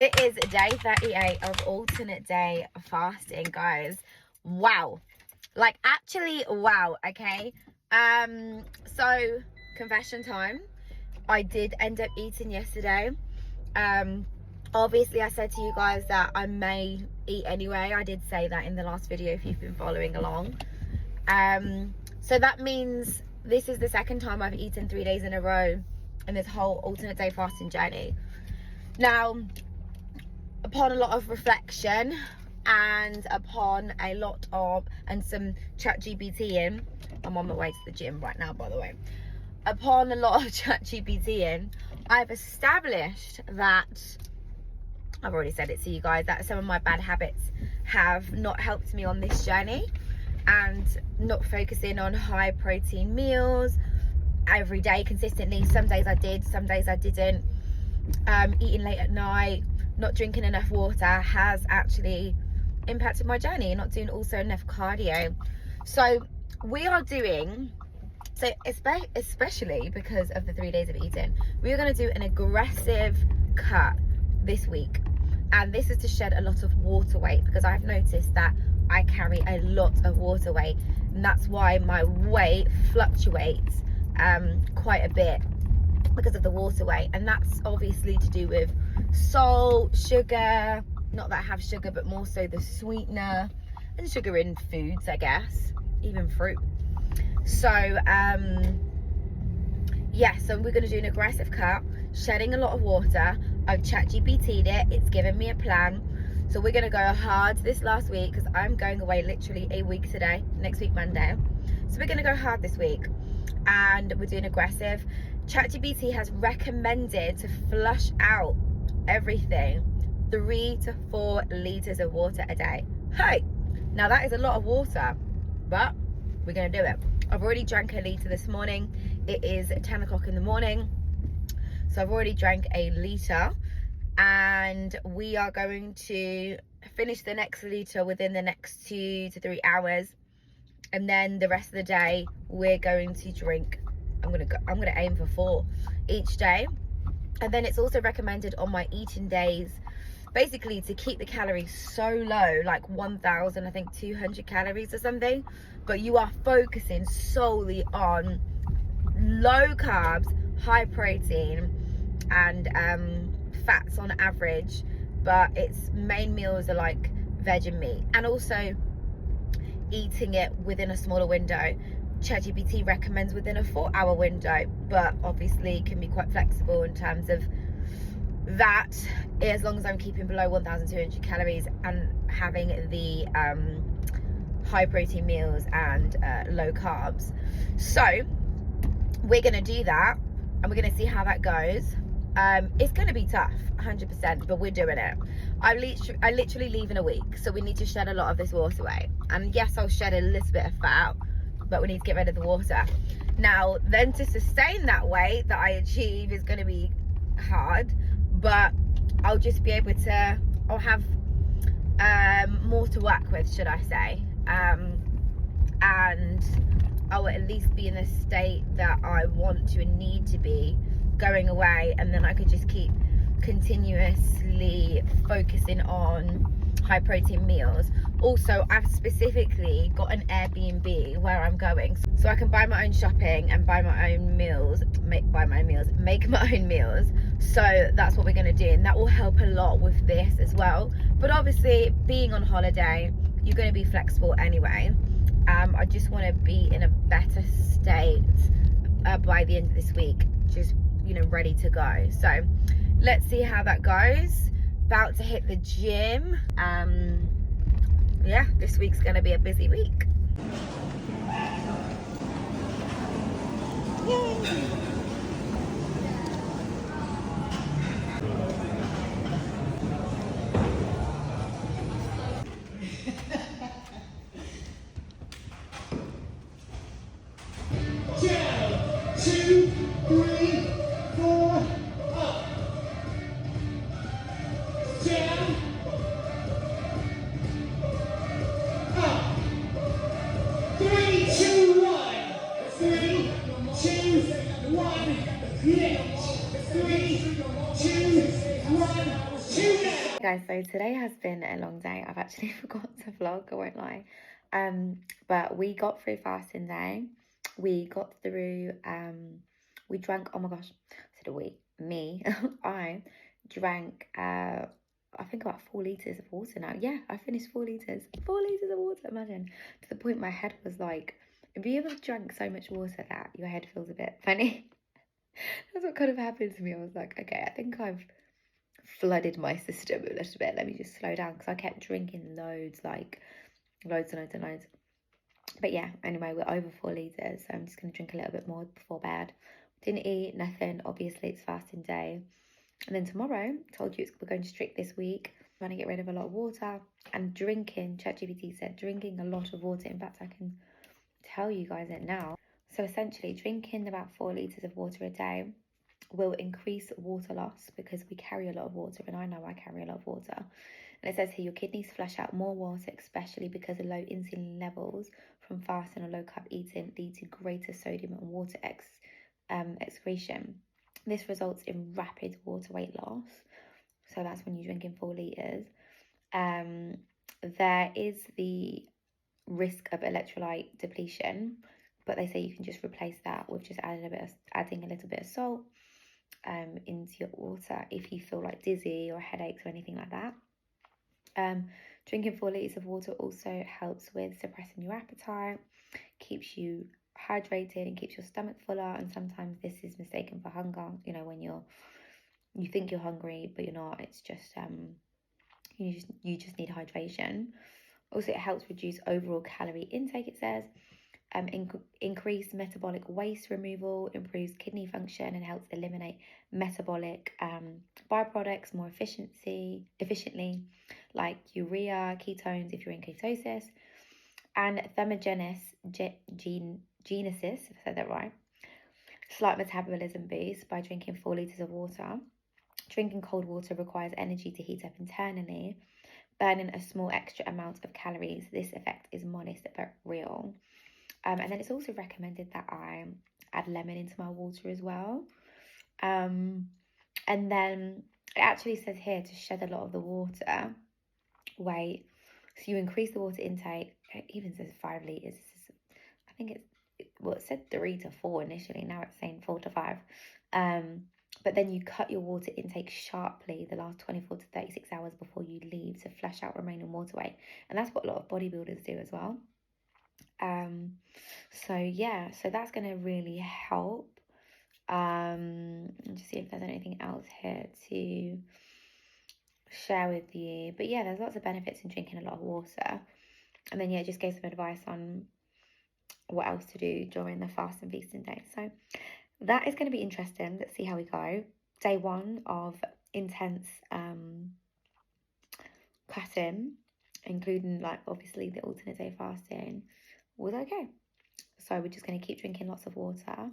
It is day 38 of alternate day fasting, guys. Wow. Like, actually, wow. Okay. So confession time. I did end up eating yesterday. Obviously I said to you guys that I may eat anyway. I did say that in the last video if you've been following along. So that means this is the second time I've eaten 3 days in a row in this whole alternate day fasting journey. Now, upon a lot of reflection and upon a lot of some ChatGPTing, I'm on my way to the gym right now, by the way. Upon a lot of ChatGPTing, I've established that, I've already said it to you guys, that some of my bad habits have not helped me on this journey, and not focusing on high protein meals every day consistently. Some days I did, some days I didn't. Eating late at night, not drinking enough water has actually impacted my journey. Not doing also enough cardio. So we are doing, so especially because of the 3 days of eating, we are going to do an aggressive cut this week, and this is to shed a lot of water weight, because I've noticed that I carry a lot of water weight, and that's why my weight fluctuates quite a bit, because of the water weight. And that's obviously to do with salt, sugar, not that I have sugar, but more so the sweetener and sugar in foods, I guess, even fruit. So yeah, so we're going to do an aggressive cut, shedding a lot of water. I've ChatGPT'd it, it's given me a plan. So we're going to go hard this last week, because I'm going away literally a week today, next week Monday. So we're going to go hard this week, and we're doing aggressive. ChatGPT has recommended to flush out everything 3 to 4 litres of water a day. Hey, now that is a lot of water, but we're going to do it. I've already drank a litre this morning. It is 10 o'clock in the morning. So I've already drank a litre, and we are going to finish the next litre within the next 2 to 3 hours. And then the rest of the day, we're going to drink, I'm gonna aim for 4 each day. And then it's also recommended on my eating days, basically to keep the calories so low, like 1,000, I think 200 calories or something. But you are focusing solely on low carbs, high protein, and fats on average. But its main meals are like veg and meat, and also eating it within a smaller window. ChatGPT recommends within a 4-hour window, but obviously can be quite flexible in terms of that, as long as I'm keeping below 1,200 calories and having the high protein meals and low carbs. So we're going to do that, and we're going to see how that goes. It's going to be tough, 100%, but we're doing it. I literally leave in a week, so we need to shed a lot of this water weight. And yes, I'll shed a little bit of fat, but we need to get rid of the water. Now, then, to sustain that weight that I achieve is going to be hard, but I'll just be able to, I'll have more to work with, should I say. And I'll at least be in a state that I want to and need to be going away, and then I could just keep continuously focusing on high protein meals. Also, I've specifically got an Airbnb where I'm going, so I can buy my own shopping and buy my own meals, make my own meals. So that's what we're going to do, and that will help a lot with this as well. But obviously, being on holiday, you're going to be flexible anyway. I just want to be in a better state by the end of this week, just, you know, ready to go. So let's see how that goes. About to hit the gym. Yeah, this week's gonna be a busy week. Yay! Down, 2, 3, 4, up. Down, up. 3, 2, 1. 3, 2, 1. Lift. 3, 2, 1. 2 down. Guys, so today has been a long day. I've actually forgot to vlog, I won't lie. But we got through fasting day. We got through, we drank, oh my gosh, so did we, me, I drank, I think about 4 litres of water now. Yeah, I finished 4 litres. 4 litres of water, imagine. To the point my head was like, have you ever drank so much water that your head feels a bit funny? That's what kind of happened to me. I was like, okay, I think I've flooded my system a little bit. Let me just slow down, because I kept drinking loads, like loads and loads and loads. But yeah, anyway, we're over 4 litres, so I'm just going to drink a little bit more before bed. Didn't eat, nothing. Obviously, it's fasting day. And then tomorrow, told you we're going strict this week. I'm trying to get rid of a lot of water. And drinking, ChatGPT said, drinking a lot of water. In fact, I can tell you guys it now. So essentially, drinking about 4 litres of water a day will increase water loss, because we carry a lot of water, and I know I carry a lot of water. And it says here, your kidneys flush out more water, especially because of low insulin levels from fasting or low carb eating lead to greater sodium and water excretion. This results in rapid water weight loss. So that's when you're drinking 4 litres. There is the risk of electrolyte depletion, but they say you can just replace that with just adding a little bit of salt into your water if you feel like dizzy or headaches or anything like that. Drinking 4 litres of water also helps with suppressing your appetite, keeps you hydrated and keeps your stomach fuller. And sometimes this is mistaken for hunger, you know, when you think you're hungry but you're not. It's just you just need hydration. Also, it helps reduce overall calorie intake, it says. Increase metabolic waste removal, improves kidney function, and helps eliminate metabolic byproducts more efficiently, like urea, ketones if you're in ketosis, and thermogenesis, if I said that right, slight metabolism boost by drinking 4 litres of water. Drinking cold water requires energy to heat up internally, burning a small extra amount of calories. This effect is modest but real. And then it's also recommended that I add lemon into my water as well. And then it actually says here to shed a lot of the water weight. So you increase the water intake. It even says 5 litres. I think it said 3 to 4 initially. Now it's saying 4 to 5. But then you cut your water intake sharply the last 24 to 36 hours before you leave to flush out remaining water weight. And that's what a lot of bodybuilders do as well. So yeah, so that's going to really help. Just see if there's anything else here to share with you. But yeah, there's lots of benefits in drinking a lot of water. And then yeah, just gave some advice on what else to do during the fast and feasting day. So that is going to be interesting. Let's see how we go. Day 1 of intense cutting, including like obviously the alternate day fasting, was okay. So we're just going to keep drinking lots of water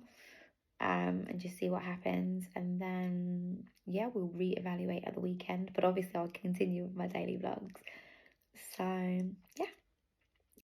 and just see what happens. And then, yeah, we'll reevaluate at the weekend. But obviously, I'll continue with my daily vlogs. So, yeah,